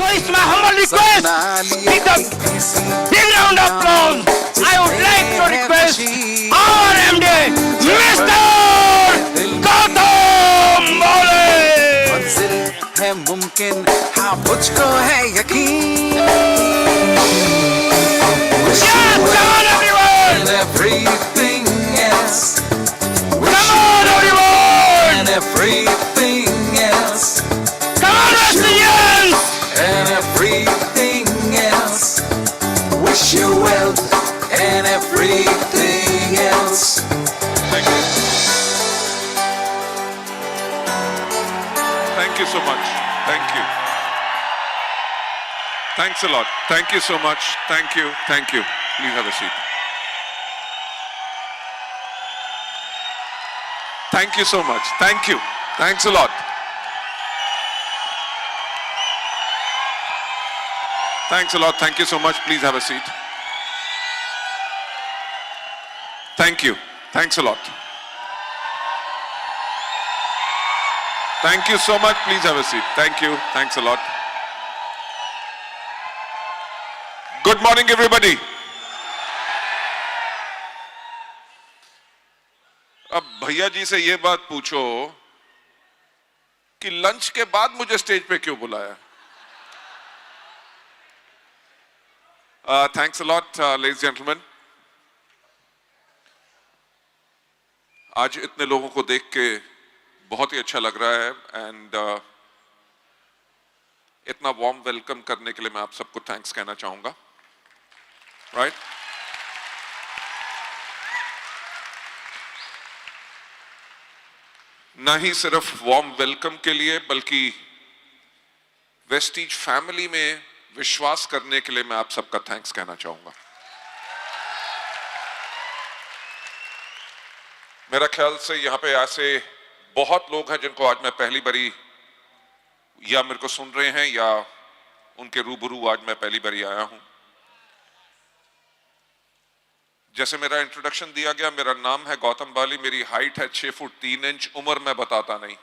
So it's my humble request, with a big round of applause, I would like to request our MD, Mr. Gautam Bole. मंजिल है मुमकिन, हाँ मुझको है यकीन. Come on everyone! And everything else. Come on everyone! And everything else. Come on Wesleyan! And everything else. Wish you well. And everything else. Thank you. Thank you so much. Thank you. Thanks a lot. Thank you so much. Thank you. Thank you. Please have a seat. Thank you so much. Thank you. Thanks a lot. Thanks a lot. Thank you so much. Please have a seat. Thank you. Thanks a lot. Thank you so much. Please have a seat. Thank you. Thanks a lot. Good morning, everybody. अब भैया जी से ये बात पूछो कि lunch के बाद मुझे स्टेज पे क्यों बुलाया? Thanks a lot, ladies and gentlemen. आज इतने लोगों को देख के बहुत ही अच्छा लग रहा है एंड इतना वार्म वेलकम करने के लिए मैं आप सबको थैंक्स कहना चाहूंगा. राइट? ना ही सिर्फ वार्म वेलकम के लिए बल्कि वेस्टीज फैमिली में विश्वास करने के लिए मैं आप सबका थैंक्स कहना चाहूंगा. मेरा ख्याल से यहां पे ऐसे बहुत लोग हैं जिनको आज मैं पहली बारी या मेरे को सुन रहे हैं या उनके रूबरू आज मैं पहली बारी आया हूं. जैसे मेरा इंट्रोडक्शन दिया गया, मेरा नाम है गौतम बाली, मेरी हाइट है 6 फुट 3 इंच, उम्र मैं बताता नहीं.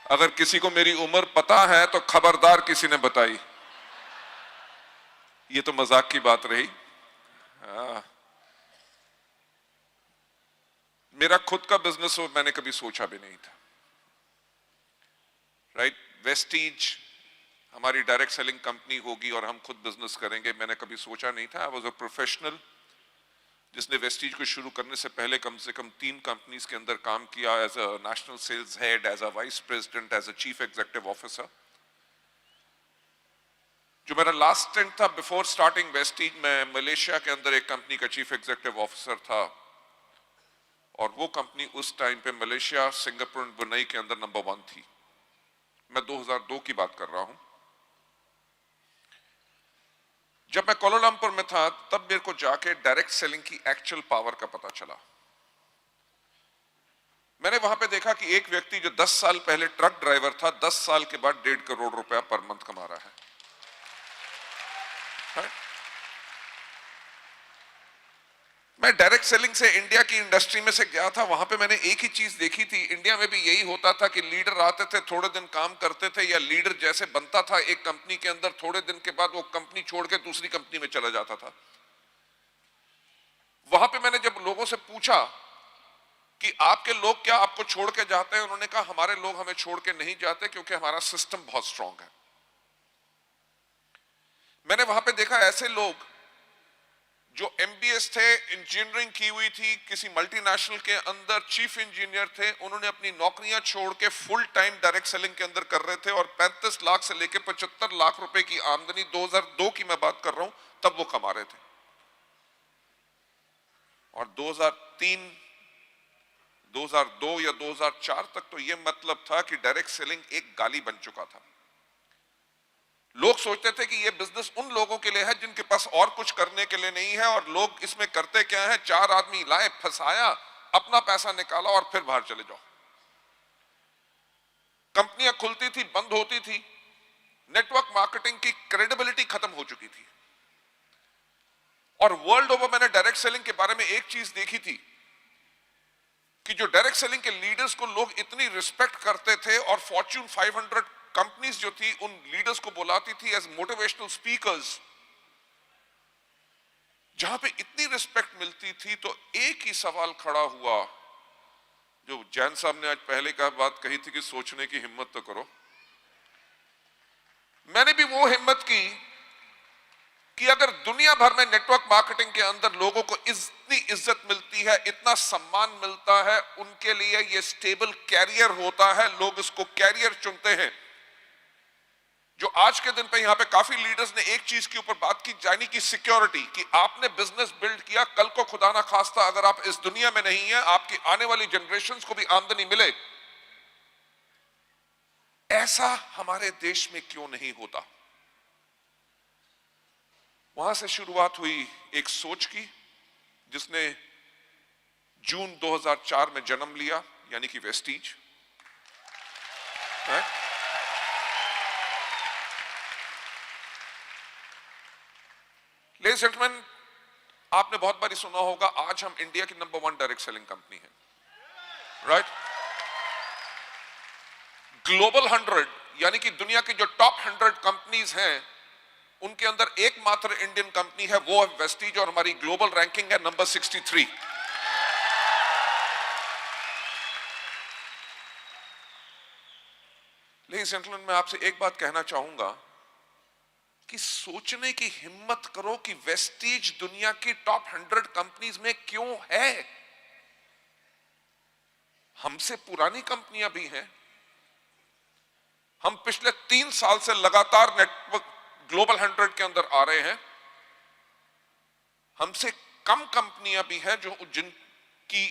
अगर किसी को मेरी उम्र पता है तो खबरदार किसी ने बताई. ये तो मजाक की बात रही. मेरा खुद का बिजनेस हो मैंने कभी सोचा भी नहीं था. राइट? वेस्टीज हमारी डायरेक्ट सेलिंग कंपनी होगी और हम खुद बिजनेस करेंगे, मैंने कभी सोचा नहीं था. आई वाज अ प्रोफेशनल जिसने वेस्टीज को शुरू करने से पहले कम से कम 3 कंपनीज के अंदर काम किया, as a national sales head, as a vice president, as a chief executive officer. जो मेरा लास्ट स्टेंट था बिफोर स्टार्टिंग वेस्टीज, मैं मलेशिया के अंदर एक कंपनी का चीफ एग्जीक्यूटिव ऑफिसर था और वो कंपनी उस टाइम पे मलेशिया, सिंगापुर और ब्रुनेई के अंदर नंबर 1 थी. मैं 2002 की बात कर रहा हूं. जब मैं कोलालमपुर में था तब मेरे को जाके डायरेक्ट सेलिंग की एक्चुअल पावर का पता चला. मैंने वहां पे देखा कि एक व्यक्ति जो 10 साल पहले ट्रक ड्राइवर था, 10 साल के बाद 1.5 करोड़ रुपया पर मंथ कमा रहा है. मैं डायरेक्ट सेलिंग से इंडिया की इंडस्ट्री में से गया था, वहां पे मैंने एक ही चीज देखी थी. इंडिया में भी यही होता था कि लीडर आते थे, थोड़े दिन काम करते थे, या लीडर जैसे बनता था एक कंपनी के अंदर, थोड़े दिन के बाद वो कंपनी छोड़ के दूसरी कंपनी में चला जाता था. वहां पे मैंने जब लोगों से पूछा कि आपके लोग क्या आपको छोड़ के जाते हैं, उन्होंने कहा हमारे लोग हमें छोड़ के नहीं जाते क्योंकि हमारा सिस्टम बहुत स्ट्रांग है. मैंने वहां पे देखा ऐसे लोग जो एमबीएस थे, इंजीनियरिंग की हुई थी, किसी मल्टीनेशनल के अंदर चीफ इंजीनियर थे, उन्होंने अपनी नौकरियां छोड़ के फुल टाइम डायरेक्ट सेलिंग के अंदर कर रहे थे और 35 लाख से लेकर 75 लाख रुपए की आमदनी 2002 की मैं बात कर रहा हूं तब वो कमा रहे थे. और 2002 या 2004 तक तो ये मतलब था कि डायरेक्ट सेलिंग एक गाली बन चुका था. लोग सोचते थे कि ये बिजनेस उन लोगों के लिए है जिनके पास और कुछ करने के लिए नहीं है, और लोग इसमें करते क्या है, 4 आदमी लाए, फंसाया, अपना पैसा निकाला और फिर बाहर चले जाओ. कंपनियां खुलती थी, बंद होती थी, नेटवर्क मार्केटिंग की क्रेडिबिलिटी खत्म हो चुकी थी. और वर्ल्ड ओवर मैंने डायरेक्ट सेलिंग के बारे में एक चीज देखी थी कि जो डायरेक्ट सेलिंग के लीडर्स को लोग इतनी रिस्पेक्ट करते थे और फॉर्च्यून 500 कंपनीज जो थी उन लीडर्स को बुलाती थी एज मोटिवेशनल स्पीकर्स, जहां पे इतनी रिस्पेक्ट मिलती थी, तो एक ही सवाल खड़ा हुआ जो जैन साहब ने आज पहले का बात कही थी कि सोचने की हिम्मत तो करो। मैंने भी वो हिम्मत की कि अगर दुनिया भर में नेटवर्क मार्केटिंग के अंदर लोगों को इतनी इज्जत मिलती है, इतना सम्मान मिलता है, उनके लिए ये स्टेबल कैरियर होता है, लोग इसको कैरियर चुनते हैं। जो आज के दिन पे यहां पे काफी लीडर्स ने एक चीज के ऊपर बात की, यानी कि सिक्योरिटी, कि आपने बिजनेस बिल्ड किया, कल को खुदा ना खास्ता अगर आप इस दुनिया में नहीं है, आपकी आने वाली जनरेशंस को भी आमदनी मिले। ऐसा हमारे देश में क्यों नहीं होता? वहां से शुरुआत हुई एक सोच की जिसने जून 2004 में जन्म लिया, यानी कि वेस्टीज। लेडीज जेंटलमैन, आपने बहुत बारी सुना होगा आज हम इंडिया की नंबर 1 डायरेक्ट सेलिंग कंपनी है, राइट? ग्लोबल 100 यानी कि दुनिया की जो टॉप 100 कंपनीज हैं उनके अंदर एकमात्र इंडियन कंपनी है, वो है वेस्टीज, और हमारी ग्लोबल रैंकिंग है नंबर 63। लेडीज जेंटलमैन, मैं आपसे एक बात कहना चाहूंगा कि सोचने की हिम्मत करो कि वेस्टीज दुनिया की टॉप 100 कंपनीज में क्यों है। हमसे पुरानी कंपनियां भी हैं। हम पिछले 3 साल से लगातार नेटवर्क ग्लोबल 100 के अंदर आ रहे हैं। हमसे कम कंपनियां भी हैं जिनकी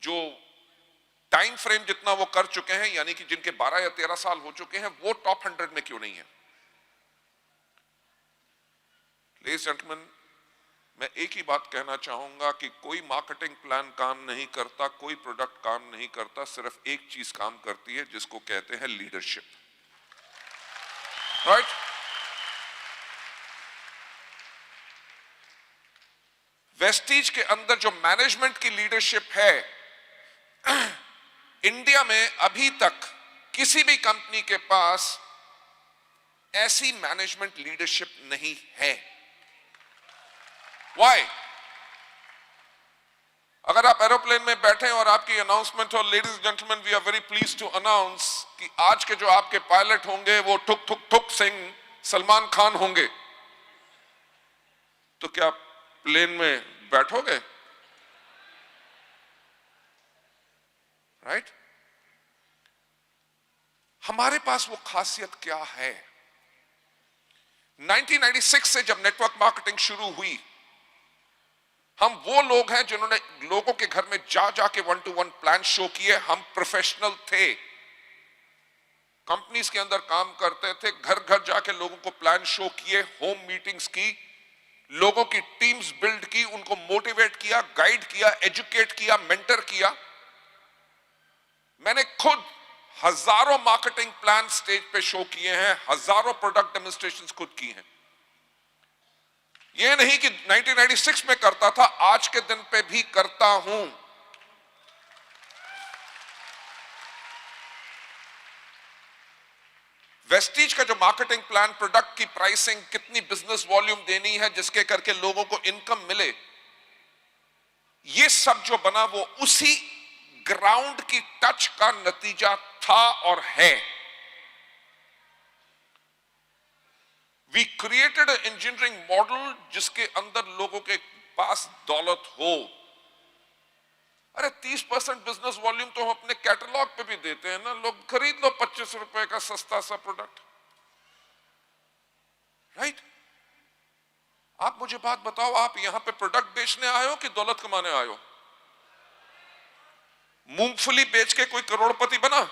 जो टाइम फ्रेम जितना वो कर चुके हैं, यानी कि जिनके 12 या 13 साल हो चुके हैं, वो टॉप 100 में क्यों नहीं है? लेडीज जेंटलमैन, मैं एक ही बात कहना चाहूंगा कि कोई मार्केटिंग प्लान काम नहीं करता, कोई प्रोडक्ट काम नहीं करता, सिर्फ एक चीज काम करती है जिसको कहते हैं लीडरशिप, राइट? वेस्टीज के अंदर जो मैनेजमेंट की लीडरशिप है, इंडिया में अभी तक किसी भी कंपनी के पास ऐसी मैनेजमेंट लीडरशिप नहीं है। Why? अगर आप एरोप्लेन में बैठे और आपकी अनाउंसमेंट हो, ladies gentleman, we are very pleased to announce कि आज के जो आपके पायलट होंगे वो ठुक ठुक ठुक सिंह सलमान खान होंगे, तो क्या प्लेन में बैठोगे? राइट? हमारे पास वो खासियत क्या है? 1996 से जब नेटवर्क मार्केटिंग शुरू हुई, हम वो लोग हैं जिन्होंने लोगों के घर में जा जाके 1-to-1 प्लान शो किए। हम प्रोफेशनल थे, कंपनीज के अंदर काम करते थे, घर घर जाके लोगों को प्लान शो किए, होम मीटिंग्स की, लोगों की टीम्स बिल्ड की, उनको मोटिवेट किया, गाइड किया, एजुकेट किया, मेंटर किया। मैंने खुद हजारों मार्केटिंग प्लान स्टेज पे शो किए हैं, हजारों प्रोडक्ट डेमोन्स्ट्रेशंस खुद की हैं। यह नहीं कि 1996 में करता था, आज के दिन पे भी करता हूं। वेस्टीज का जो मार्केटिंग प्लान, प्रोडक्ट की प्राइसिंग, कितनी बिजनेस वॉल्यूम देनी है जिसके करके लोगों को इनकम मिले, ये सब जो बना वो उसी ग्राउंड की टच का नतीजा था और है। We created an engineering model जिसके अंदर लोगों के पास दौलत हो। अरे 30% बिजनेस वॉल्यूम तो हम अपने कैटलॉग पे भी देते हैं ना, लोग खरीद लो 25 रुपए का सस्ता सा प्रोडक्ट, राइट? आप मुझे बात बताओ, आप यहां पे प्रोडक्ट बेचने आए हो कि दौलत कमाने आए हो? मूंगफली बेच के कोई करोड़पति बना?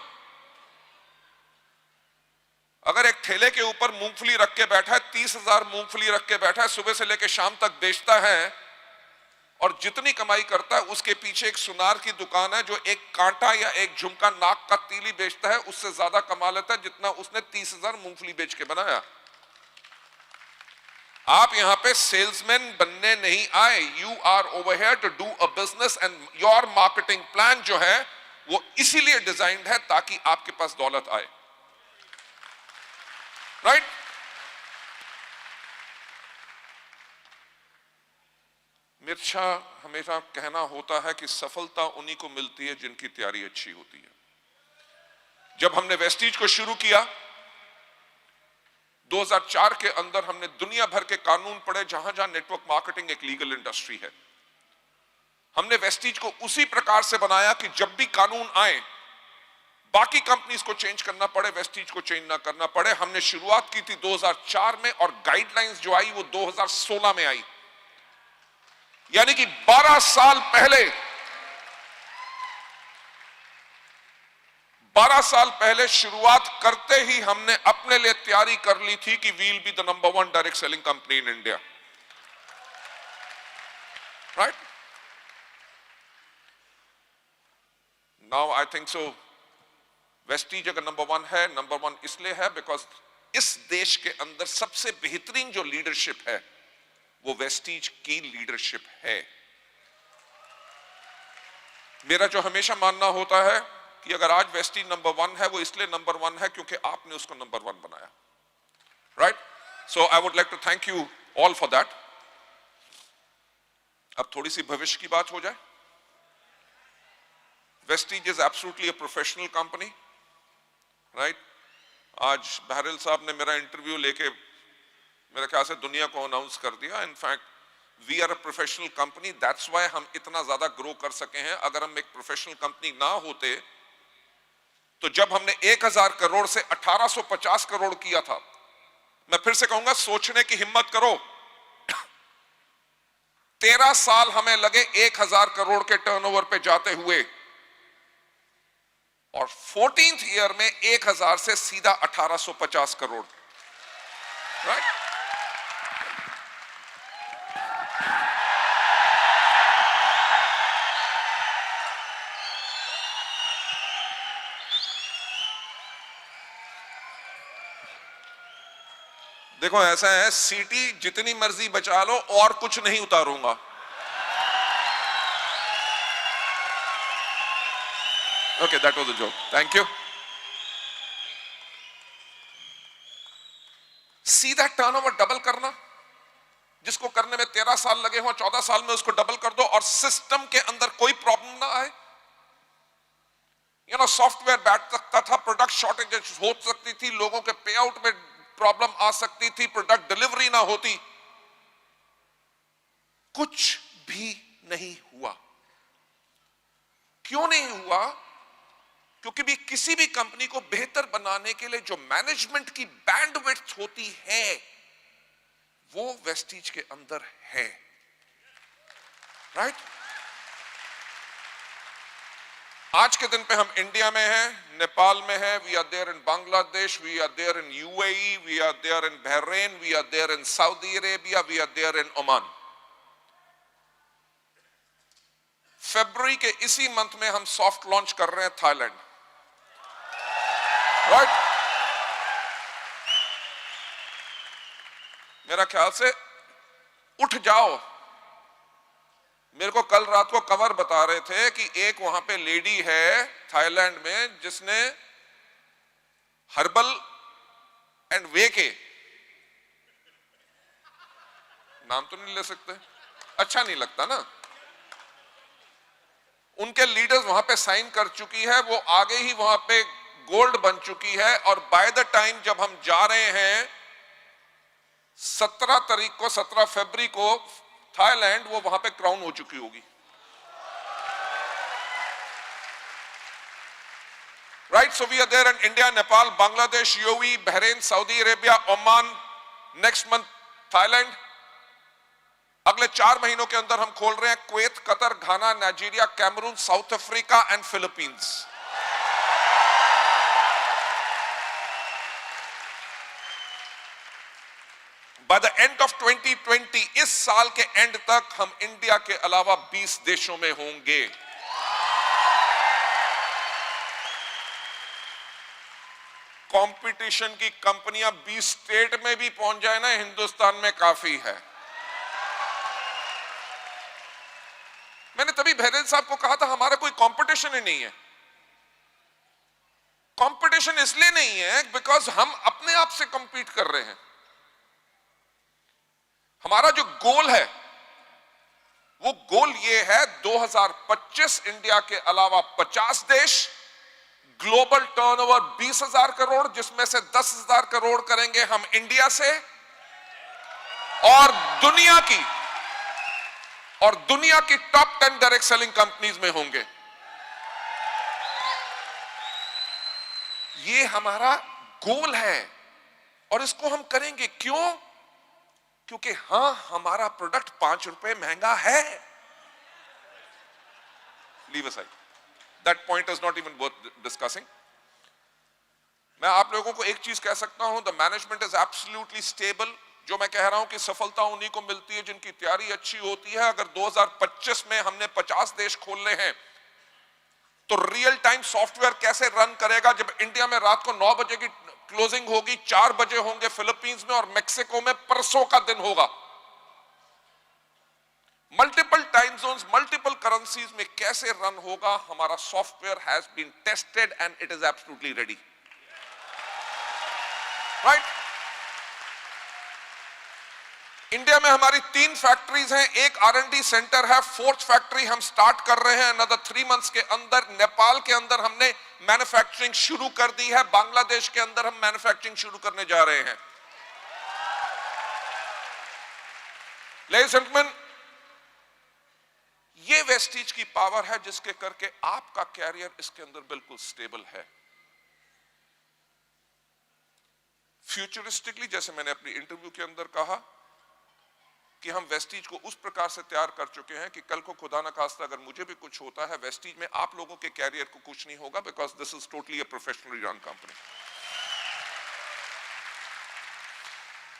अगर एक ठेले के ऊपर मूंगफली रख के बैठा है, 30,000 मूंगफली रख के बैठा है, सुबह से लेकर शाम तक बेचता है, और जितनी कमाई करता है उसके पीछे एक सुनार की दुकान है जो एक कांटा या एक झुमका नाक का तीली बेचता है, उससे ज्यादा कमा लेता है जितना उसने 30,000 मूंगफली बेच के बनाया। आप यहां पे सेल्समैन बनने नहीं आए, you are over here to do a business and your marketing plan जो है वो इसीलिए डिजाइन्ड है ताकि आपके पास दौलत आए, राइट? मिर्चा हमेशा कहना होता है कि सफलता उन्हीं को मिलती है जिनकी तैयारी अच्छी होती है। जब हमने वेस्टीज को शुरू किया 2004 के अंदर, हमने दुनिया भर के कानून पढ़े जहां जहां नेटवर्क मार्केटिंग एक लीगल इंडस्ट्री है। हमने वेस्टीज को उसी प्रकार से बनाया कि जब भी कानून आए, बाकी कंपनीज को चेंज करना पड़े, वेस्टीज को चेंज ना करना पड़े। हमने शुरुआत की थी 2004 में और गाइडलाइंस जो आई वो 2016 में आई, यानी कि 12 साल पहले 12 साल पहले शुरुआत करते ही हमने अपने लिए तैयारी कर ली थी कि we'll be the number 1 direct selling company in India, right? Now I think so Vestige अगर नंबर 1 है, नंबर 1 इसलिए है बिकॉज इस देश के अंदर सबसे बेहतरीन जो लीडरशिप है वो वेस्टीज की लीडरशिप है। मेरा जो हमेशा मानना होता है कि अगर आज वेस्टीज नंबर 1 है, वो इसलिए नंबर 1 है क्योंकि आपने उसको नंबर 1 बनाया, right? So I would like to thank you all for that. अब थोड़ी सी भविष्य की बात हो जाए। Vestige is absolutely a professional company, right? आज बहरल साहब ने मेरा इंटरव्यू लेके मेरे ख्याल से दुनिया को अनाउंस कर दिया। In fact we are a professional company, that's why हम इतना ज्यादा ग्रो कर सके हैं। अगर हम एक प्रोफेशनल कंपनी ना होते तो जब हमने 1000 करोड़ से 1850 करोड़ किया था, मैं फिर से कहूंगा सोचने की हिम्मत करो। 13 साल हमें लगे 1000 करोड़ के टर्नओवर पे जाते हुए, और 14th ईयर में 1000 से सीधा 1850 करोड़, राइट? देखो ऐसा है, सीटी जितनी मर्जी बचा लो और कुछ नहीं उतारूंगा। Okay, that was a joke, thank you. सीधा टर्नओवर डबल करना, जिसको करने में 13 साल लगे हो, 14 साल में उसको डबल कर दो और सिस्टम के अंदर कोई प्रॉब्लम ना आए। सॉफ्टवेयर बैठ सकता था, प्रोडक्ट शॉर्टेज हो सकती थी, लोगों के पे आउट में प्रॉब्लम आ सकती थी, प्रोडक्ट डिलीवरी ना होती, कुछ भी नहीं हुआ। क्यों नहीं हुआ? क्योंकि भी किसी भी कंपनी को बेहतर बनाने के लिए जो मैनेजमेंट की बैंडविड्थ होती है वो वेस्टीज के अंदर है, राइट? आज के दिन पे हम इंडिया में हैं, नेपाल में हैं, we are there in Bangladesh, we are there in UAE, we are there in Bahrain, we are there in Saudi Arabia, we are there in Oman. फरवरी के इसी मंथ में हम सॉफ्ट लॉन्च कर रहे हैं थाईलैंड, राइट? मेरा ख्याल से उठ जाओ। मेरे को कल रात को कवर बता रहे थे कि एक वहां पे लेडी है थाईलैंड में जिसने हर्बल एंड वे के, नाम तो नहीं ले सकते, अच्छा नहीं लगता ना, उनके लीडर्स वहां पे साइन कर चुकी है, वो आगे ही वहां पे गोल्ड बन चुकी है, और बाय द टाइम जब हम जा रहे हैं 17 तारीख को, 17 फरवरी को थाईलैंड, वो वहां पे क्राउन हो चुकी होगी, right? So we are there in India, Nepal, Bangladesh, UAE, Bahrain, Saudi Arabia, Oman, next month Thailand. अगले 4 महीनों के अंदर हम खोल रहे हैं Kuwait, Qatar, Ghana, Nigeria, Cameroon, South Africa and Philippines. By the end of 2020, इस साल के एंड तक हम इंडिया के अलावा 20 देशों में होंगे। कंपटीशन की कंपनियां 20 स्टेट में भी पहुंच जाए ना, हिंदुस्तान में काफी है। मैंने तभी बहरेल साहब को कहा था हमारा कोई कंपटीशन ही नहीं है। कंपटीशन इसलिए नहीं है बिकॉज हम अपने आप से कंपीट कर रहे हैं। हमारा जो गोल है वो गोल ये है 2025 इंडिया के अलावा 50 देश, ग्लोबल टर्नओवर 20,000 करोड़, जिसमें से 10,000 करोड़ करेंगे हम इंडिया से, और दुनिया की टॉप 10 डायरेक्ट सेलिंग कंपनीज में होंगे। ये हमारा गोल है और इसको हम करेंगे। क्यों? क्योंकि हां, हमारा प्रोडक्ट 5 रुपए महंगा है। Leave aside, that point is not even worth discussing. मैं आप लोगों को एक चीज कह सकता हूं, the management is absolutely stable. जो मैं कह रहा हूं कि सफलता उन्हीं को मिलती है जिनकी तैयारी अच्छी होती है। अगर 2025 में हमने 50 देश खोलने हैं तो रियल टाइम सॉफ्टवेयर कैसे रन करेगा जब इंडिया में रात को 9 बजे की क्लोजिंग होगी, 4 बजे होंगे फिलीपींस में और मेक्सिको में परसों का दिन होगा। Multiple time zones, multiple currencies में कैसे रन होगा? हमारा software has been tested and it is absolutely ready, right? India में हमारी 3 फैक्ट्रीज हैं, एक R&D सेंटर है, 4th फैक्ट्री हम स्टार्ट कर रहे हैं अनदर 3 मंथ्स के अंदर। नेपाल के अंदर हमने मैन्युफैक्चरिंग शुरू कर दी है, बांग्लादेश के अंदर हम मैन्युफैक्चरिंग शुरू करने जा रहे हैं। लेडीज एंड जेंटलमैन, ये वेस्टीज की पावर है जिसके करके आपका कैरियर इसके अंदर बिल्कुल स्टेबल है। फ्यूचरिस्टिकली, जैसे मैंने अपनी इंटरव्यू के अंदर कहा कि हम वेस्टीज को उस प्रकार से तैयार कर चुके हैं कि कल को खुदा न खास्ता अगर मुझे भी कुछ होता है वेस्टीज में, आप लोगों के कैरियर को कुछ नहीं होगा, because this is totally a professionally run company.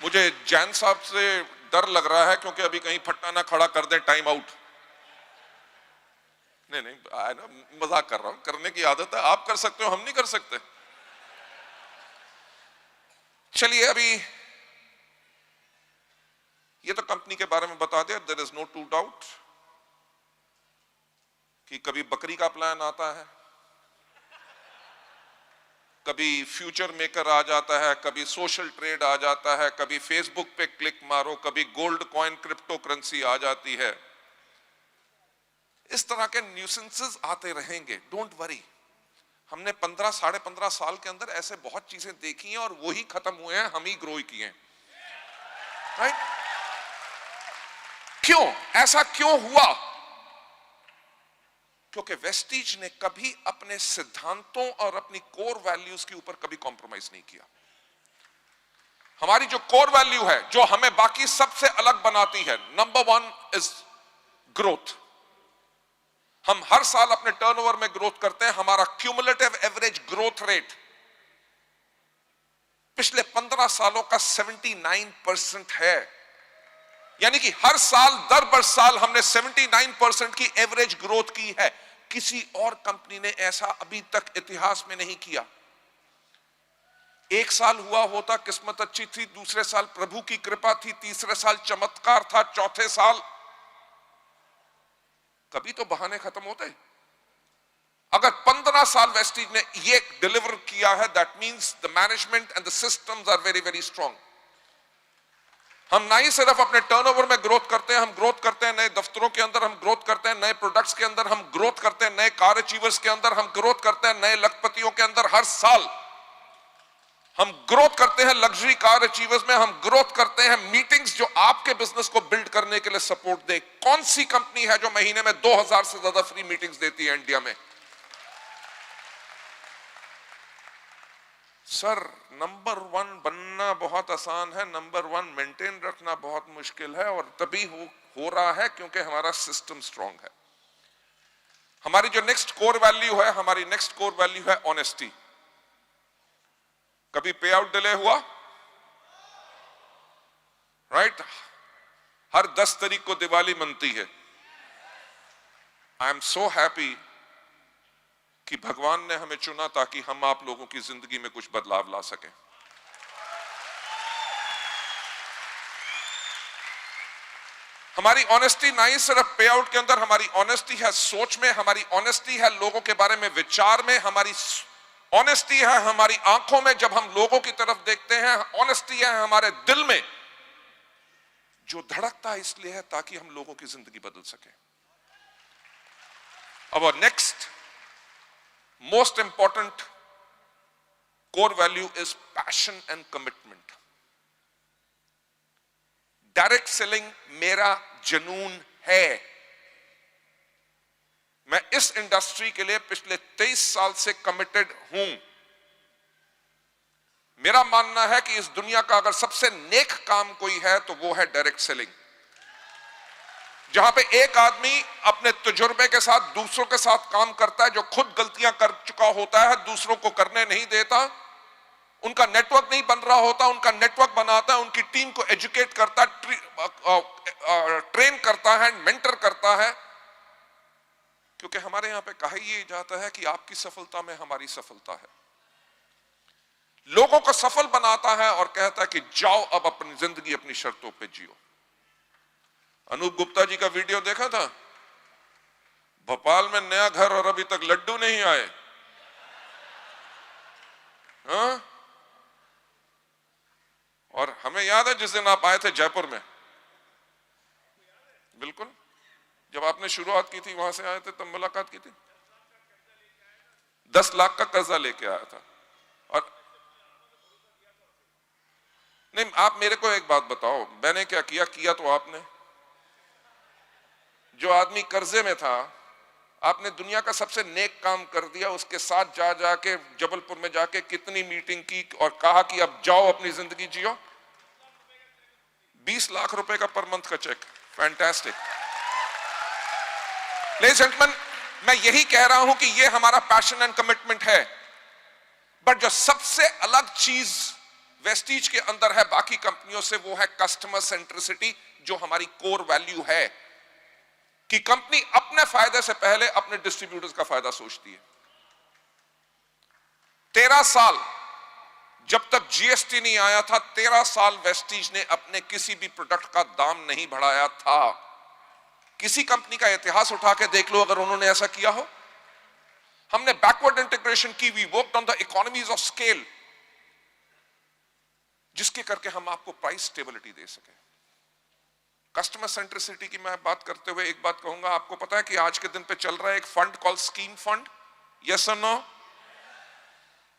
मुझे जैन साहब से डर लग रहा है क्योंकि अभी कहीं फट्टा ना खड़ा कर दे, टाइम आउट। नहीं, मजाक कर रहा हूं, करने की आदत है, आप कर सकते हो, हम नहीं कर सकते। चलिए, अभी ये तो कंपनी के बारे में बता दिया। There is no to doubt कि कभी बकरी का प्लान आता है, कभी फ्यूचर मेकर आ जाता है, कभी सोशल ट्रेड आ जाता है, कभी फेसबुक पे क्लिक मारो, कभी गोल्ड कॉइन क्रिप्टो करेंसी आ जाती है। इस तरह के न्यूसेंसेस आते रहेंगे, डोंट वरी। हमने 15 साढ़े 15 साल के अंदर ऐसे बहुत चीजें देखी हैं और वही खत्म हुए हैं, हम ही ग्रो किए हैं, राइट? क्यों ऐसा क्यों हुआ? क्योंकि वेस्टीज ने कभी अपने सिद्धांतों और अपनी कोर वैल्यूज के ऊपर कभी कॉम्प्रोमाइज नहीं किया। हमारी जो कोर वैल्यू है, जो हमें बाकी सबसे अलग बनाती है, नंबर 1 इज ग्रोथ। हम हर साल अपने टर्नओवर में ग्रोथ करते हैं। हमारा क्यूमुलेटिव एवरेज ग्रोथ रेट पिछले 15 सालों का 79% है। यानी कि हर साल दर बर साल हमने 79% की एवरेज ग्रोथ की है। किसी और कंपनी ने ऐसा अभी तक इतिहास में नहीं किया। एक साल हुआ होता, किस्मत अच्छी थी, दूसरे साल प्रभु की कृपा थी, तीसरे साल चमत्कार था, चौथे साल कभी तो बहाने खत्म होते। अगर 15 साल वेस्टीज ने ये डिलीवर किया है, that means the management and the systems are very very strong. हम ना ही सिर्फ अपने टर्नओवर में ग्रोथ करते हैं, हम ग्रोथ करते हैं नए दफ्तरों के अंदर, हम ग्रोथ करते हैं नए प्रोडक्ट्स के अंदर, हम ग्रोथ करते हैं नए कार अचीवर्स के अंदर, हम ग्रोथ करते हैं नए लखपतियों के अंदर। हर साल हम ग्रोथ करते हैं लग्जरी कार अचीवर्स में, हम ग्रोथ करते हैं मीटिंग्स जो आपके बिजनेस को बिल्ड करने के लिए सपोर्ट दे। कौन सी कंपनी है जो महीने में 2000 से ज्यादा फ्री मीटिंग्स देती है इंडिया में? सर, नंबर 1 बनना बहुत आसान है, नंबर 1 मेंटेन रखना बहुत मुश्किल है, और तभी हो रहा है क्योंकि हमारा सिस्टम स्ट्रांग है। हमारी जो नेक्स्ट कोर वैल्यू है, हमारी नेक्स्ट कोर वैल्यू है ऑनेस्टी। कभी पे आउट डिले हुआ? राइट? हर 10 तारीख को दिवाली मनती है। आई एम सो हैप्पी कि भगवान ने हमें चुना ताकि हम आप लोगों की जिंदगी में कुछ बदलाव ला सकें। हमारी ऑनेस्टी नहीं सिर्फ पे आउट के अंदर, हमारी ऑनेस्टी है सोच में, हमारी ऑनेस्टी है लोगों के बारे में विचार में, हमारी ऑनेस्टी है हमारी आंखों में जब हम लोगों की तरफ देखते हैं, ऑनेस्टी है हमारे दिल में जो धड़कता है इसलिए है ताकि हम लोगों की जिंदगी बदल सके। Our next most important core value is passion and commitment. Direct selling मेरा जुनून है। मैं इस इंडस्ट्री के लिए पिछले 23 साल से कमिटेड हूं। मेरा मानना है कि इस दुनिया का अगर सबसे नेक काम कोई है तो वो है डायरेक्ट सेलिंग, जहां पे एक आदमी अपने तजुर्बे के साथ दूसरों के साथ काम करता है, जो खुद गलतियां कर चुका होता है, दूसरों को करने नहीं देता, उनका नेटवर्क नहीं बन रहा होता, उनका नेटवर्क बनाता है, उनकी टीम को एजुकेट करता है, ट्रेन करता है, मेंटर करता है। क्योंकि हमारे यहां पे कहा ही जाता है कि आपकी सफलता में हमारी सफलता है। लोगों को सफल बनाता है और कहता है कि जाओ अब अपनी जिंदगी अपनी शर्तों पे जियो। अनूप गुप्ता जी का वीडियो देखा था? भोपाल में नया घर और अभी तक लड्डू नहीं आए। हाँ? और हमें याद है जिस दिन आप आए थे जयपुर में, बिल्कुल जब आपने शुरुआत की थी वहां से आए थे, तब मुलाकात की थी। 10 लाख का कर्जा लेके आया था। और नहीं, आप मेरे को एक बात बताओ, मैंने क्या किया? किया तो आपने। जो आदमी कर्जे में था, आपने दुनिया का सबसे नेक काम कर दिया, उसके साथ जाके जबलपुर में जाके कितनी मीटिंग की और कहा कि अब जाओ अपनी जिंदगी जियो। 20 लाख रुपए का पर मंथ का चेक। फैंटास्टिक। लेडीज एंड जेंटलमैन, मैं यही कह रहा हूं कि ये हमारा पैशन एंड कमिटमेंट है। बट जो सबसे अलग चीज वेस्टीज के अंदर है बाकी कंपनियों से, वो है कस्टमर सेंट्रिसिटी, जो हमारी कोर वैल्यू है कि कंपनी अपने फायदे से पहले अपने डिस्ट्रीब्यूटर्स का फायदा सोचती है। 13 साल जब तक जीएसटी नहीं आया था, 13 साल वेस्टीज ने अपने किसी भी प्रोडक्ट का दाम नहीं बढ़ाया था। किसी कंपनी का इतिहास उठा के देख लो अगर उन्होंने ऐसा किया हो। हमने बैकवर्ड इंटीग्रेशन की, we worked on the economies of scale, जिसके करके हम आपको प्राइस स्टेबिलिटी दे सके। कस्टमर सेंट्रिसिटी की मैं बात करते हुए एक बात कहूंगा, आपको पता है कि आज के दिन पे चल रहा है एक fund call scheme fund, yes और नो?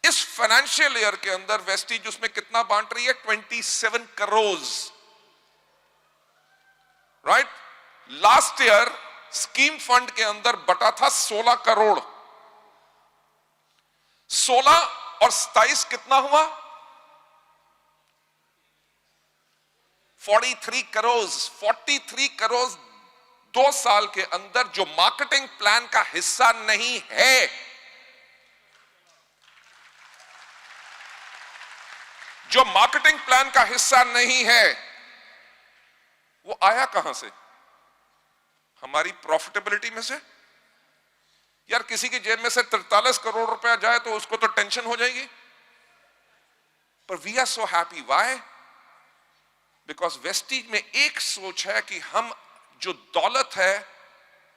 इस फाइनेंशियल ईयर के अंदर वेस्टीज उसमें कितना बांट रही है? 27 crore. Right? Last year scheme fund के अंदर बटा था 16 करोड़। 16 और 27 कितना हुआ? 43 करोड़। 43 करोड़ 2 साल के अंदर जो मार्केटिंग प्लान का हिस्सा नहीं है, जो मार्केटिंग प्लान का हिस्सा नहीं है, वो आया कहां से? हमारी प्रॉफिटेबिलिटी में से। यार किसी की जेब में से 43 करोड़ रुपया जाए तो उसको तो टेंशन हो जाएगी, पर we are so happy. Why? Because Vestige में एक सोच है कि हम जो दौलत है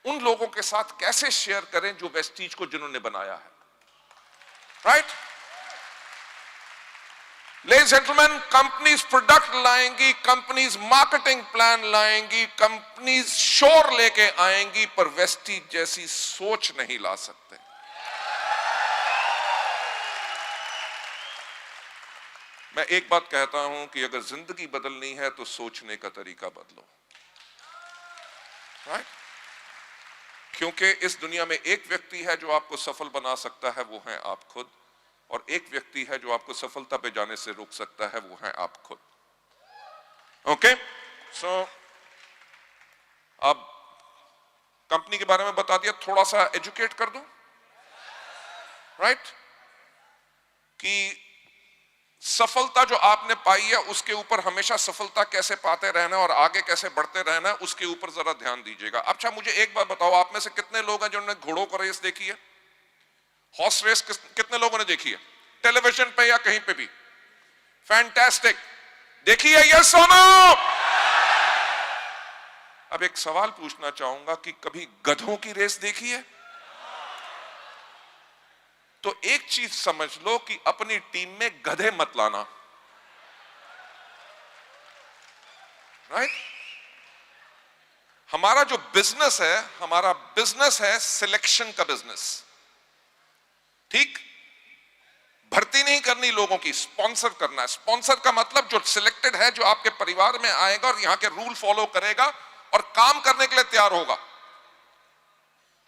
उन लोगों के साथ कैसे शेयर करें जो वेस्टीज को जिन्होंने बनाया है। Right? Ladies gentleman, companies product लाएंगी, कंपनीज मार्केटिंग प्लान लाएंगी, कंपनीज शोर लेके आएंगी, पर वेस्टीज जैसी सोच नहीं ला सकते। मैं एक बात कहता हूं कि अगर जिंदगी बदलनी है तो सोचने का तरीका बदलो। राइट? क्योंकि इस दुनिया में एक व्यक्ति है जो आपको सफल बना सकता है, वो है आप खुद, और एक व्यक्ति है जो आपको सफलता पे जाने से रोक सकता है, वो है आप खुद। ओके? सो अब कंपनी के बारे में बता दिया, थोड़ा सा एजुकेट कर दूं। राइट? कि सफलता जो आपने पाई है उसके ऊपर हमेशा सफलता कैसे पाते रहना और आगे कैसे बढ़ते रहना, उसके ऊपर जरा ध्यान दीजिएगा। अच्छा मुझे एक बात बताओ, आप में से कितने लोग हैं जिन्होंने घोड़ों का रेस देखी है? हॉर्स रेस कितने लोगों ने देखी है टेलीविजन पे या कहीं पे भी? फैंटास्टिक, देखी है? यस और नो? अब एक सवाल पूछना चाहूंगा कि कभी गधों की रेस देखी है? तो एक चीज समझ लो कि अपनी टीम में गधे मत लाना, राइट? हमारा जो बिजनेस है, हमारा बिजनेस है सिलेक्शन का बिजनेस, ठीक? भर्ती नहीं करनी लोगों की, स्पॉन्सर करना है। स्पॉन्सर का मतलब जो सिलेक्टेड है, जो आपके परिवार में आएगा और यहां के रूल फॉलो करेगा और काम करने के लिए तैयार होगा।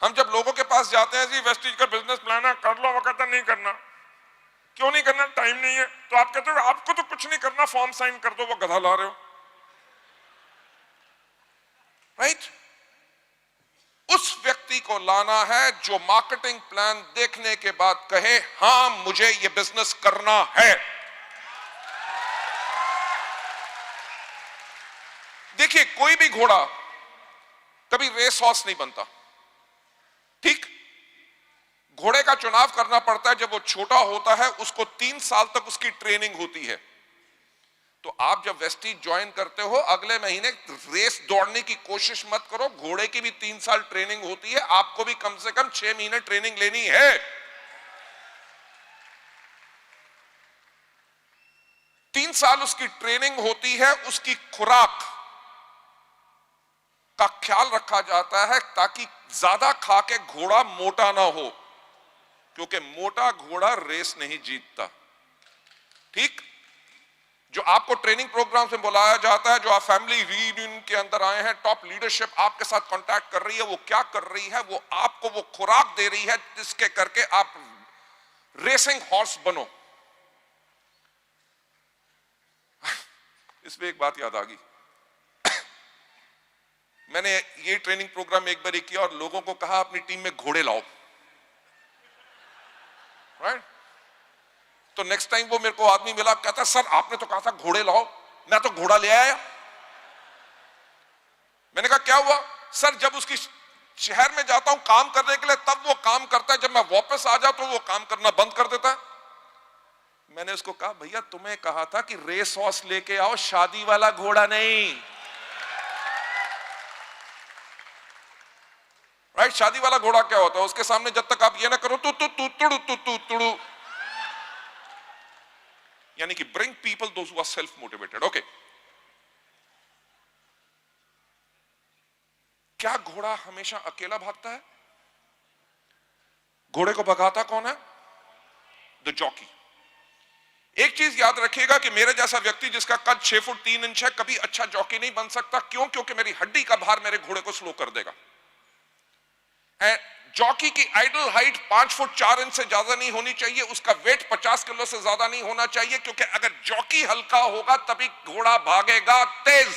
हम जब लोगों के पास जाते हैं, जी वेस्टीज का बिजनेस प्लान है, कर लो, वो कहता नहीं करना। क्यों नहीं करना? टाइम नहीं है। तो आप कहते हो आपको तो कुछ नहीं करना, फॉर्म साइन कर दो, वो गधा ला रहे हो, राइट? उस व्यक्ति को लाना है जो मार्केटिंग प्लान देखने के बाद कहे हां मुझे यह बिजनेस करना है। देखिए, कोई भी घोड़ा कभी रेस हॉर्स नहीं बनता, ठीक? घोड़े का चुनाव करना पड़ता है जब वो छोटा होता है, उसको 3 साल तक उसकी ट्रेनिंग होती है। तो आप जब वेस्टीज ज्वाइन करते हो, अगले महीने रेस दौड़ने की कोशिश मत करो। घोड़े की भी 3 साल ट्रेनिंग होती है, आपको भी कम से कम 6 महीने ट्रेनिंग लेनी है। 3 साल उसकी ट्रेनिंग होती है, उसकी खुराक का ख्याल रखा जाता है ताकि ज्यादा खा के घोड़ा मोटा ना हो, क्योंकि मोटा घोड़ा रेस नहीं जीतता, ठीक? जो आपको ट्रेनिंग प्रोग्राम से बुलाया जाता है, जो आप फैमिली रीयूनियन के अंदर आए हैं, टॉप लीडरशिप आपके साथ कांटेक्ट कर रही है, वो क्या कर रही है? वो आपको वो खुराक दे रही है जिसके करके आप रेसिंग हॉर्स बनो। इसमें एक बात याद आ गई। मैंने ये ट्रेनिंग प्रोग्राम एक बार किया और लोगों को कहा अपनी टीम में घोड़े लाओ, राइट? तो नेक्स्ट टाइम वो मेरे को आदमी मिला, कहता सर आपने तो कहा था घोड़े लाओ, मैं तो घोड़ा ले आया। मैंने कहा क्या हुआ? सर जब उसकी शहर में जाता हूं काम करने के लिए तब वो काम करता है, जब मैं वापस आ जाता हूं वो काम करना बंद कर देता है। मैंने उसको कहा भैया तुम्हें कहा था कि रेस हॉर्स लेके आओ, शादी वाला घोड़ा नहीं, राइट? शादी वाला घोड़ा क्या होता है? उसके सामने जब तक आप ये ना करो तुड़ू, यानी कि bring people those who are self motivated. Okay, क्या घोड़ा हमेशा अकेला भागता है? घोड़े को भगाता कौन है? The jockey. एक चीज याद रखिएगा कि मेरे जैसा व्यक्ति जिसका कद 6 फुट 3 इंच है कभी अच्छा जॉकी नहीं बन सकता। क्यों? क्योंकि मेरी हड्डी का भार मेरे घोड़े को स्लो कर देगा। जॉकी की आइडल हाइट 5 फुट 4 इंच से ज्यादा नहीं होनी चाहिए, उसका वेट 50 किलो से ज्यादा नहीं होना चाहिए, क्योंकि अगर जॉकी हल्का होगा तभी घोड़ा भागेगा तेज।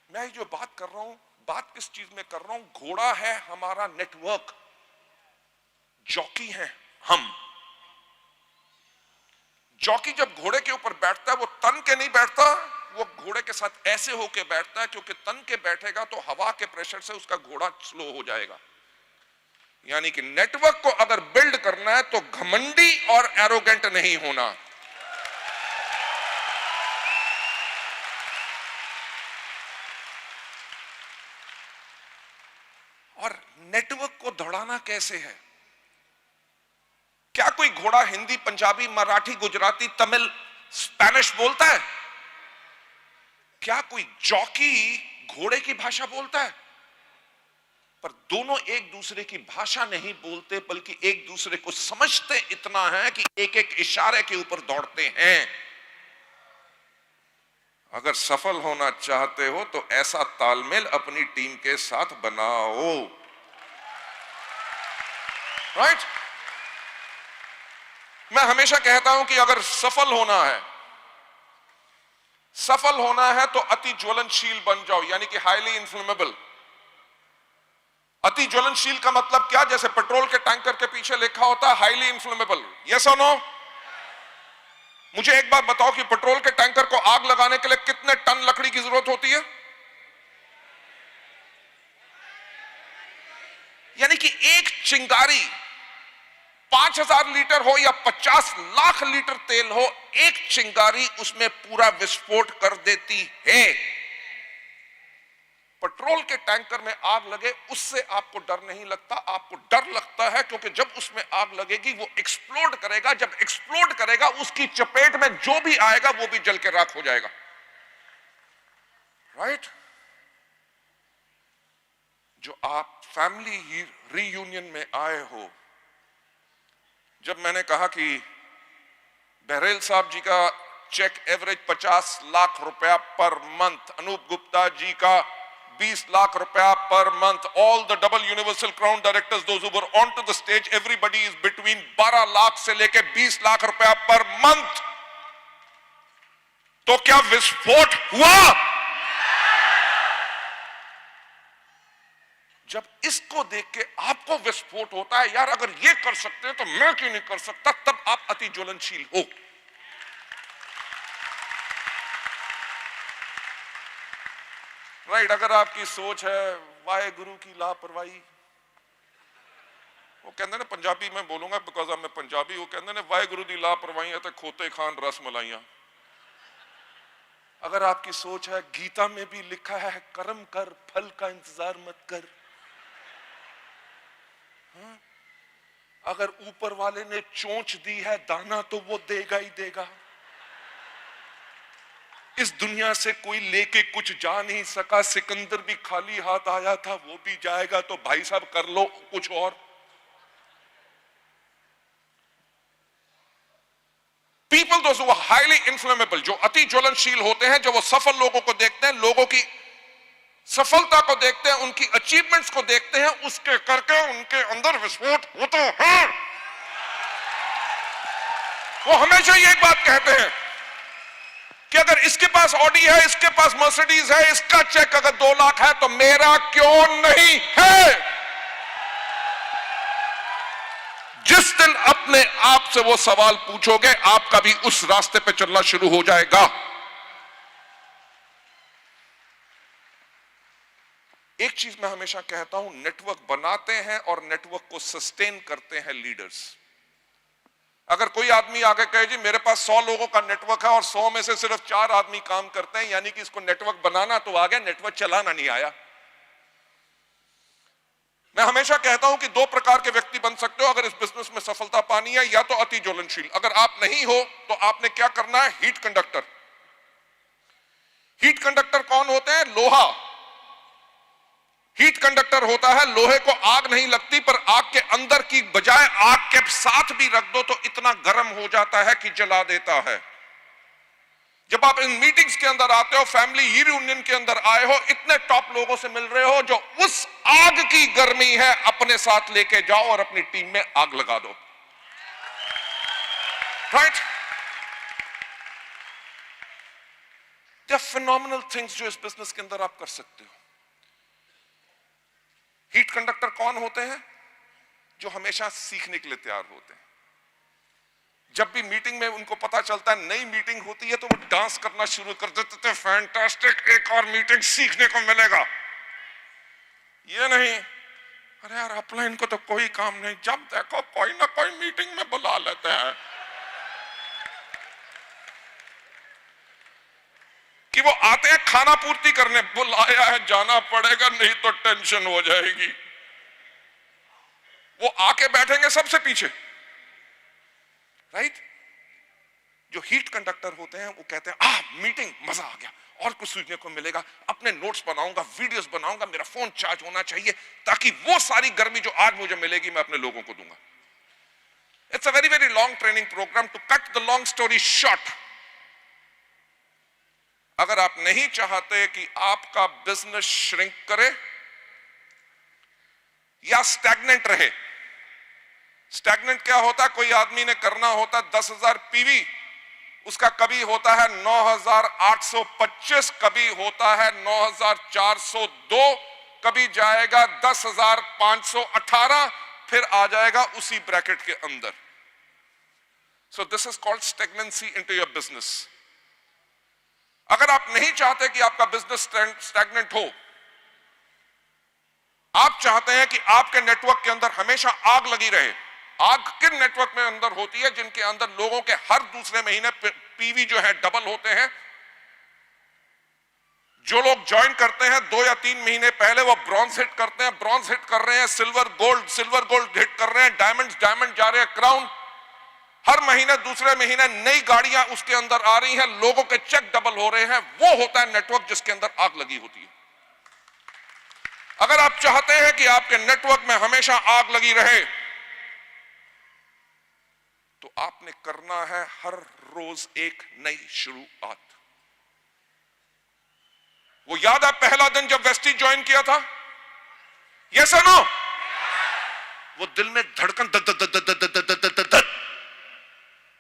मैं जो बात कर रहा हूं, बात किस चीज में कर रहा हूं? घोड़ा है हमारा नेटवर्क, जॉकी है हम। जॉकी जब घोड़े के ऊपर बैठता है वो तन के नहीं बैठता, वो घोड़े के साथ ऐसे होके बैठता है, क्योंकि तन के बैठेगा तो हवा के प्रेशर से उसका घोड़ा स्लो हो जाएगा। यानी कि नेटवर्क को अगर बिल्ड करना है तो घमंडी और एरोगेंट नहीं होना। और नेटवर्क को दौड़ाना कैसे है? क्या कोई घोड़ा हिंदी, पंजाबी, मराठी, गुजराती, तमिल, स्पेनिश बोलता है? क्या कोई जॉकी घोड़े की भाषा बोलता है? पर दोनों एक दूसरे की भाषा नहीं बोलते, बल्कि एक दूसरे को समझते इतना है कि एक एक इशारे के ऊपर दौड़ते हैं। अगर सफल होना चाहते हो तो ऐसा तालमेल अपनी टीम के साथ बनाओ, राइट? मैं हमेशा कहता हूं कि अगर सफल होना है तो अति ज्वलनशील बन जाओ, यानी कि हाईली इन्फ्लेमेबल। अति ज्वलनशील का मतलब क्या? जैसे पेट्रोल के टैंकर के पीछे लिखा होता है हाईली इन्फ्लेमेबल। यस और नो? मुझे एक बात बताओ कि पेट्रोल के टैंकर को आग लगाने के लिए कितने टन लकड़ी की जरूरत होती है? यानी कि एक चिंगारी 5,000 लीटर हो या 50 लाख लीटर तेल हो, एक चिंगारी उसमें पूरा विस्फोट कर देती है। पेट्रोल के टैंकर में आग लगे उससे आपको डर नहीं लगता, आपको डर लगता है क्योंकि जब उसमें आग लगेगी वो एक्सप्लोड करेगा, जब एक्सप्लोड करेगा उसकी चपेट में जो भी आएगा वो भी जल के राख हो जाएगा। राइट? जो आप फैमिली रीयूनियन में आए हो, जब मैंने कहा कि बहरेल साहब जी का चेक एवरेज 50 लाख रुपया पर मंथ, अनूप गुप्ता जी का 20 लाख रुपया per month, all the double universal crown directors those who were on to the stage, everybody is between 12 lakh से लेके 20 लाख रुपया पर मंथ। तो क्या विस्फोट हुआ? जब इसको देख के आपको विस्फोट होता है, यार अगर ये कर सकते हैं तो मैं क्यों नहीं कर सकता, तब आप अति ज्वलनशील हो। राइट? अगर आपकी सोच है वाहे गुरु की लापरवाही, वो कहते ना, पंजाबी में बोलूंगा बिकॉज मैं पंजाबी, वो कहते ने वाहे गुरु की लापरवाही है तो खोते खान रस मलाइया। अगर आपकी सोच है, गीता में भी लिखा है कर्म कर फल का इंतजार मत कर, अगर ऊपर वाले ने चोंच दी है दाना तो वो देगा ही देगा। इस दुनिया से कोई लेके कुछ जा नहीं सका, सिकंदर भी खाली हाथ आया था, वो भी जाएगा, तो भाई साहब कर लो कुछ और। People those who are highly inflammable, जो अति ज्वलनशील होते हैं, जो वो सफल लोगों को देखते हैं, लोगों की सफलता को देखते हैं, उनकी अचीवमेंट्स को देखते हैं, उसके करके उनके अंदर विस्फोट होता है। वो हमेशा ये एक बात कहते हैं कि अगर इसके पास ऑडी है, इसके पास मर्सिडीज है, इसका चेक अगर 2 लाख है तो मेरा क्यों नहीं है? जिस दिन अपने आप से वो सवाल पूछोगे, आपका भी उस रास्ते पे चलना शुरू हो जाएगा। एक चीज मैं हमेशा कहता हूं, नेटवर्क बनाते हैं और नेटवर्क को सस्टेन करते हैं लीडर्स। अगर कोई आदमी आके कहे जी मेरे पास 100 लोगों का नेटवर्क है और 100 में से सिर्फ 4 आदमी काम करते हैं, यानी कि इसको नेटवर्क बनाना तो आ गया, नेटवर्क चलाना नहीं आया। मैं हमेशा कहता हूं कि 2 प्रकार के व्यक्ति बन सकते हो अगर इस बिजनेस में सफलता पानी है, या तो अति ज्वलनशील। अगर आप नहीं हो तो आपने क्या करना है? Heat conductor. हीट कंडक्टर कौन होते हैं? लोहा। हीट कंडक्टर होता है, लोहे को आग नहीं लगती, पर आग के अंदर की बजाय आग के साथ भी रख दो तो इतना गर्म हो जाता है कि जला देता है। जब आप इन मीटिंग्स के अंदर आते हो, फैमिली रीयूनियन के अंदर आए हो, इतने टॉप लोगों से मिल रहे हो जो उस आग की गर्मी है, अपने साथ लेके जाओ और अपनी टीम में आग लगा दो। Right? They are phenomenal things जो इस बिजनेस के अंदर आप कर सकते हो। हीट कंडक्टर कौन होते हैं? जो हमेशा सीखने के लिए तैयार होते हैं। जब भी मीटिंग में उनको पता चलता है नई मीटिंग होती है तो वो डांस करना शुरू कर देते थे, फैंटास्टिक, एक और मीटिंग सीखने को मिलेगा। ये नहीं, अरे यार अपलाइन को तो कोई काम नहीं, जब देखो कोई ना कोई मीटिंग में बुला लेते हैं कि वो आते हैं खाना पूर्ति करने, बुलाया है जाना पड़ेगा नहीं तो टेंशन हो जाएगी। वो आके बैठेंगे सबसे पीछे। राइट? जो हीट कंडक्टर होते हैं वो कहते हैं मीटिंग मजा आ गया, और कुछ सीखने को मिलेगा, अपने नोट्स बनाऊंगा, वीडियोस बनाऊंगा, मेरा फोन चार्ज होना चाहिए ताकि वो सारी गर्मी जो आज मुझे मिलेगी मैं अपने लोगों को दूंगा। It's a very very long training program. To cut the long story short, अगर आप नहीं चाहते कि आपका बिजनेस श्रिंक करे या स्टैग्नेंट रहे, स्टैग्नेंट क्या होता है? कोई आदमी ने करना होता 10,000 पीवी, उसका कभी होता है 9,825, कभी होता है 9,402, कभी जाएगा 10,518, फिर आ जाएगा उसी ब्रैकेट के अंदर। So this is called stagnancy into your business. अगर आप नहीं चाहते कि आपका बिजनेस स्टैग्नेंट हो, आप चाहते हैं कि आपके नेटवर्क के अंदर हमेशा आग लगी रहे। आग किन नेटवर्क में अंदर होती है? जिनके अंदर लोगों के हर दूसरे महीने पीवी जो है डबल होते हैं। जो लोग ज्वाइन करते हैं 2 या 3 महीने पहले वो ब्रॉन्ज हिट करते हैं, ब्रॉन्ज हिट कर रहे हैं, सिल्वर गोल्ड हिट कर रहे हैं, डायमंड जा रहे हैं, क्राउन। हर महीने दूसरे महीने नई गाड़ियां उसके अंदर आ रही हैं, लोगों के चेक डबल हो रहे हैं। वो होता है नेटवर्क जिसके अंदर आग लगी होती है। अगर आप चाहते हैं कि आपके नेटवर्क में हमेशा आग लगी रहे तो आपने करना है हर रोज एक नई शुरुआत। वो याद है पहला दिन जब वेस्टीज ज्वाइन किया था? यस और नो? वो दिल में धड़कन दद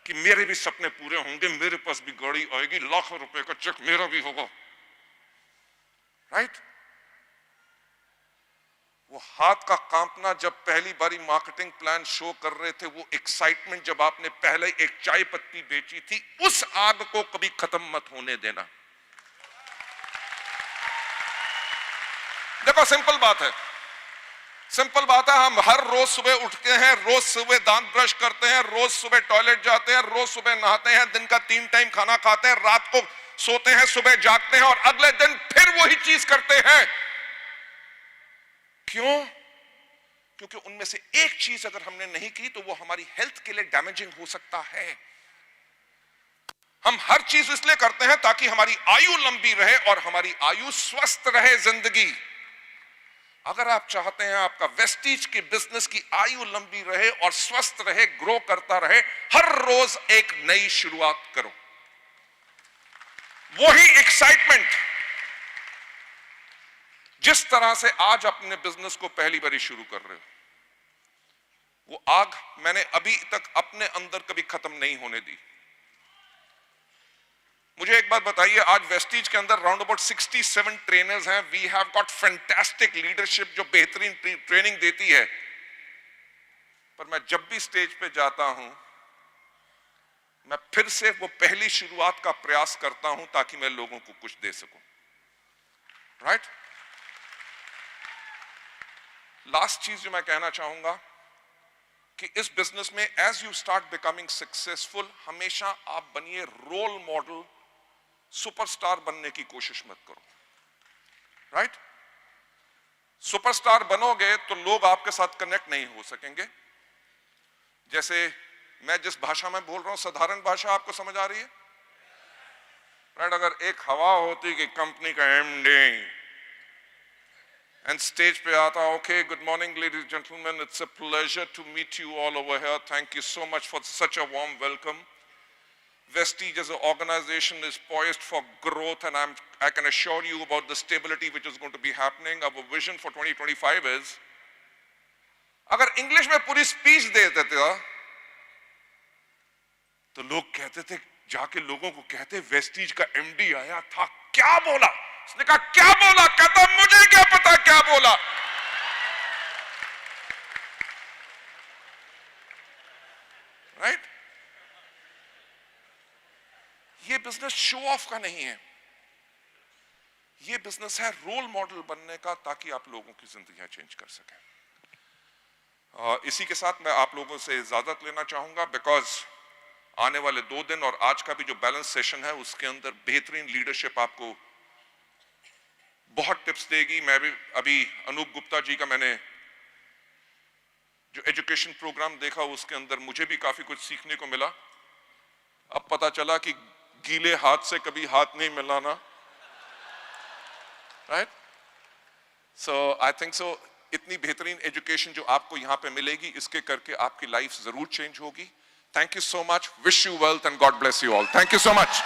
कि मेरे भी सपने पूरे होंगे, मेरे पास भी गाड़ी आएगी, लाखों रुपए का चेक मेरा भी होगा, राइट? वो हाथ का कांपना जब पहली बारी मार्केटिंग प्लान शो कर रहे थे, वो एक्साइटमेंट जब आपने पहले एक चाय पत्ती बेची थी, उस आग को कभी खत्म मत होने देना। देखो सिंपल बात है, सिंपल बात है। हम हर रोज सुबह उठते हैं, रोज सुबह दांत ब्रश करते हैं, रोज सुबह टॉयलेट जाते हैं, रोज सुबह नहाते हैं, दिन का 3 टाइम खाना खाते हैं, रात को सोते हैं, सुबह जागते हैं और अगले दिन फिर वही चीज करते हैं। क्यों? क्योंकि उनमें से एक चीज अगर हमने नहीं की तो वो हमारी हेल्थ के लिए डैमेजिंग हो सकता है। हम हर चीज इसलिए करते हैं ताकि हमारी आयु लंबी रहे और हमारी आयु स्वस्थ रहे जिंदगी। अगर आप चाहते हैं आपका वेस्टीज की बिजनेस की आयु लंबी रहे और स्वस्थ रहे, ग्रो करता रहे, हर रोज एक नई शुरुआत करो। वही एक्साइटमेंट जिस तरह से आज अपने बिजनेस को पहली बारी शुरू कर रहे हो, वो आग मैंने अभी तक अपने अंदर कभी खत्म नहीं होने दी। मुझे एक बात बताइए, आज वेस्टीज के अंदर राउंड अबाउट 67 ट्रेनर्स हैं। We have got fantastic leadership जो बेहतरीन ट्रेनिंग देती है। पर मैं जब भी स्टेज पे जाता हूं, मैं फिर से वो पहली शुरुआत का प्रयास करता हूं ताकि मैं लोगों को कुछ दे सकूं, राइट? लास्ट चीज जो मैं कहना चाहूंगा कि इस बिजनेस में as you start becoming successful, हमेशा आप बनिए रोल मॉडल। सुपरस्टार बनने की कोशिश मत करो, राइट? सुपरस्टार बनोगे तो लोग आपके साथ कनेक्ट नहीं हो सकेंगे। जैसे मैं जिस भाषा में बोल रहा हूं, साधारण भाषा आपको समझ आ रही है, राइट? अगर एक हवा होती कि कंपनी का एमडी एंड स्टेज पे आता, okay, good morning ladies and gentleman, it's a pleasure to meet you all over here, thank you so much for such a warm welcome. Vestige as an organization is poised for growth, and I can assure you about the stability which is going to be happening. Our vision for 2025 is, अगर English में पूरी speech दे देते थे तो लोग कहते थे, जाके लोगों को कहते, वेस्टीज का एमडी आया था, क्या बोला? उसने कहा क्या बोला? कहता मुझे क्या पता क्या बोला। राइट? ये बिजनेस शो ऑफ का नहीं है, ये बिजनेस है रोल मॉडल बनने का, ताकि आप लोगों की जिंदगियां चेंज कर सकें। इसी के साथ मैं आप लोगों से इजाजत लेना चाहूंगा, बिकॉज आने वाले 2 दिन और आज का भी जो बैलेंस सेशन है उसके अंदर बेहतरीन लीडरशिप आपको बहुत टिप्स देगी। मैं भी अभी अनूप गुप्ता जी का मैंने जो एजुकेशन प्रोग्राम देखा उसके अंदर मुझे भी काफी कुछ सीखने को मिला। अब पता चला कि गीले हाथ से कभी हाथ नहीं मिलाना, राइट? सो आई थिंक सो इतनी बेहतरीन एजुकेशन जो आपको यहां पे मिलेगी, इसके करके आपकी लाइफ जरूर चेंज होगी। Thank you so much, wish you wealth and God bless you all. Thank you so much.